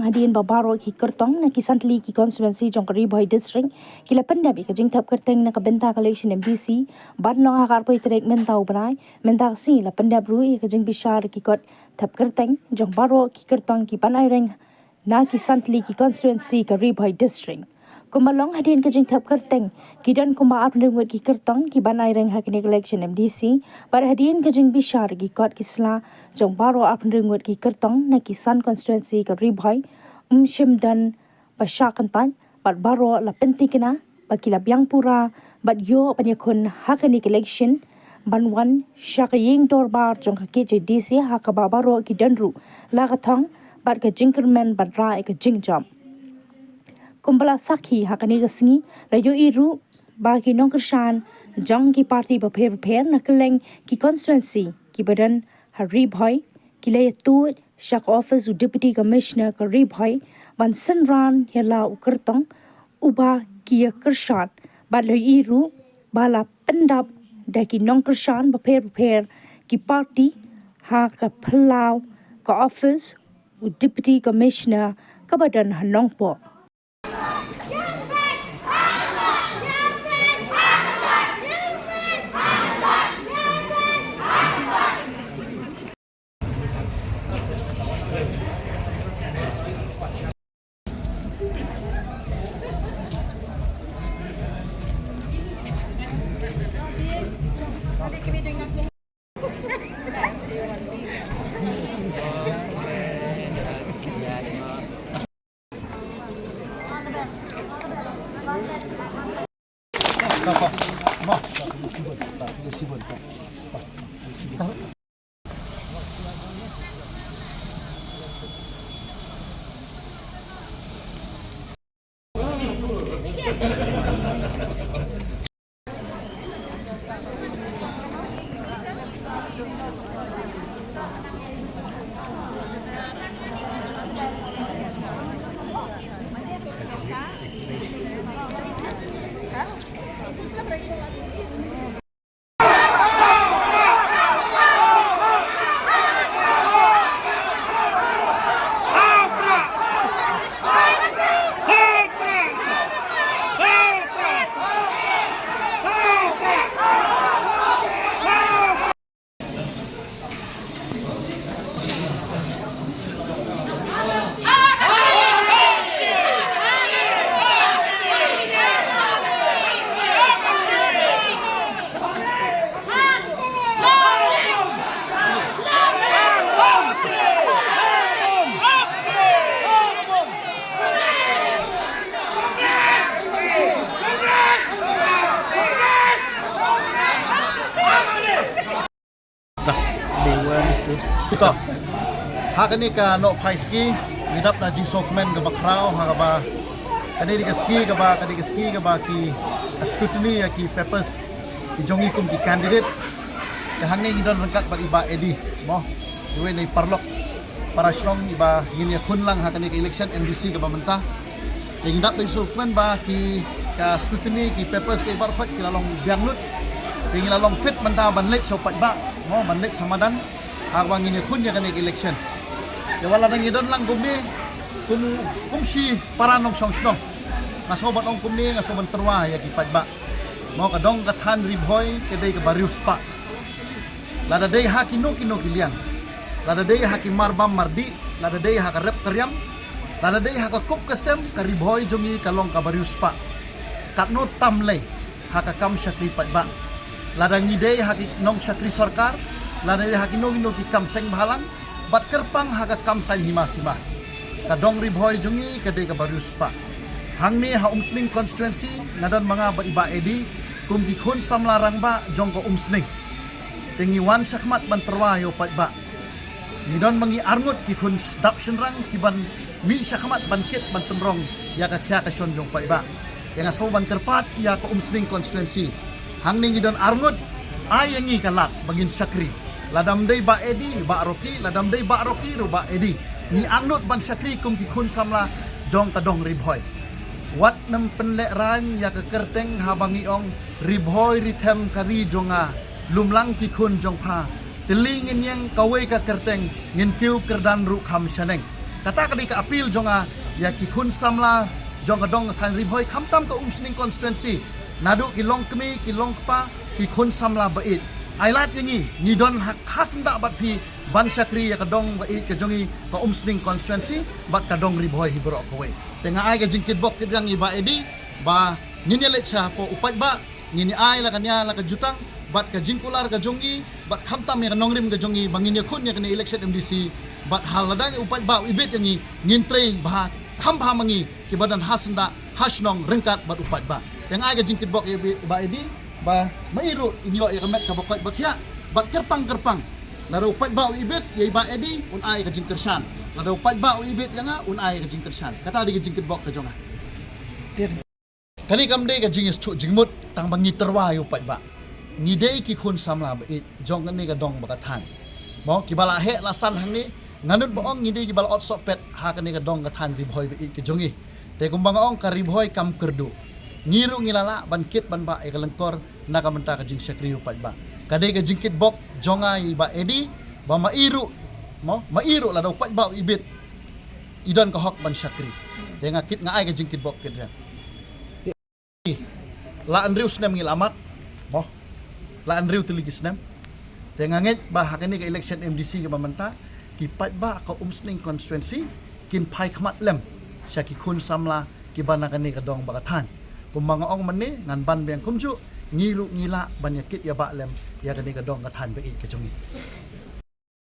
lang hadian babaro ki kertong na kisantli ki constituency jong kari boy district kila pendam ka jing thap kerteng na kabenta election MDC ban no hakar poi trek mentau banai mentak si la pendam ru ka jing bishar ki kot thap kerteng jong baro ki kertong ki banai reng na kisantli ki constituency kari boy district kumalong hadian ka jing thap kerteng kidan kuma apne ngut ki kertong ki banai reng hakini election MDC bar hadian ka jing bishar ki kot kisla jong baro apne ngut ki kertong na kisan constituency ka riboy shim dan bashakan tan bar baro la pentikna bakila biang pura bat yo panyakun hakini election banwan shakaying dorbar jong ka KJDC hakaba baro ki danru la katong bar ka jingkermen bar ra ka jingjam kumbala sakhi hakani gasngi rayo iru bagi nongkershan jong ki parti bapher na keleng ki constituency ki badan hari bhai ki lay tu shak office u deputy commissioner ka ri bhai ban senran yala ukertong uba ki kershan balo iru bala pendap da ki nongkershan bapher ki parti ha ka phalau ka office u deputy commissioner ka badan hanongpo Ito, hakani ka no paiski, midap na jing sokmen ka bakraw, hakaba kanini ka ski ka ba ki scrutiny ki papers ki jongi kum ki candidate ka hangni ngidon rangkat ba iba edi mo iwe ni parlok para strong iba ngini kun lang hakani ka election MDC ka bamenta king dap na sokmen ba ki ka scrutiny ki papers ka iba ki lalong bianglut king lalong fit menta banlek so pat ba mo banlek samadan hawang ini kunya kan election ya wala nang idon lang gumni kum si para nong song snong ngasobat ong kumni ngasoban terwa ya kipat ba mo kadong kathan ribhoy kedai ke barius pa lada day hakino kilian lada day hakim marbam mardi lada day hakarep karyam lada day hakakup kasem karibhoy jongi kalong ka barius pa katno tamlay hakakam syakri pat ba lada ngidei haki nong syakri sarkar lada dia hakinong ki kamseng bahalang bat kerpang haka kamsai hima kadong ribhoy jungi kadai ka barius pa hangni ha umsning constituency nadan mga ba iba edi kum ki khun samlarang ba jong ko umsning tingi wan sakmat ban terwa yo pat ba nidon mangi arngut ki khun dap shenrang ki ban mi sakmat ban kit ban tenrong ya ka kya ka shon jong pat ba tenga so ban kerpat ya ko umsning constituency hangni nidon arngut ayangi kalat bangin sakri ladam day ba edi ba roki ladam day ba roki ro ba edi ni angnut ban sakri kum ki khun samla jong kadong ribhoy wat nam penlek rang ya ke kerteng habangi ong ribhoy ritem kari jonga lumlang ki khun jong pha telingin yang kawe ka kerteng ngin kiu kerdan ru kham shaneng kata kadi ka appeal jonga ya ki khun samla jonga dong than ribhoi khamtam ka umsning constituency nadu ki long kmi ki long kpa ki khun samla bait ailat yangi ni don hak khasnda bat phi ban sakri ya ka dong bait ka jongi ka umsning constituency bat ka dong ribhoi hibro kowe tenga ai ka jingkit bok kidang iba edi ba ninyelet sa po upat ba ngini ai la kanya la ka jutang bat ka jingkular ka jongi bat khamtam ya ka nongrim ka jongi bangin ya khun ya ka election MDC bat haladang upat ba ibet yangi ngintre ba khamba mangi ki badan hasnda hasnong rengkat bat upat ba teng ai ka jingkit bok ba edi ba mairu inyo ya kamet ka bokot bakya bat kerpang na daw upat ba ibet ya ba edi un ai ka jingkersan na daw upat ba ibet ya nga un ai ka jingkersan kata di ka jingkit bok ka jonga kani kamde ka jingis thu jingmut tang bangi terwa yu upat ba ni dei ki khun samla ba it jong ni ka dong ba ka than mo ki bala he la san hang ni nganut ba ong ni dei ki bala ot sok pet ha ka ni ka dong ka than ri bhoi ba it ki jongi te kumbang ong ka ri bhoi kam kerdu ngiru ngilala ban kit ban ba e kalengkor na ka menta ka jing sakri upat ba kade ka jingkit bok jonga ba edi ba mairu la daw upat ba ibit idon ka hok ban sakri te nga kit nga ai ka jingkit bok kit la andriu snem ngil amat mo la andriu tiligi snem te nga nget ba hakani ka election MDC ka mamenta ki pat ba ka umsning constituency kin pai khmat lem sya ki khun samla ki banakani ka dong bakathan kum mga ong mani ngan ban beng kumju ngilu ngila ban yakit ya ba lem ya kani ka dong ka than ba i ka jongi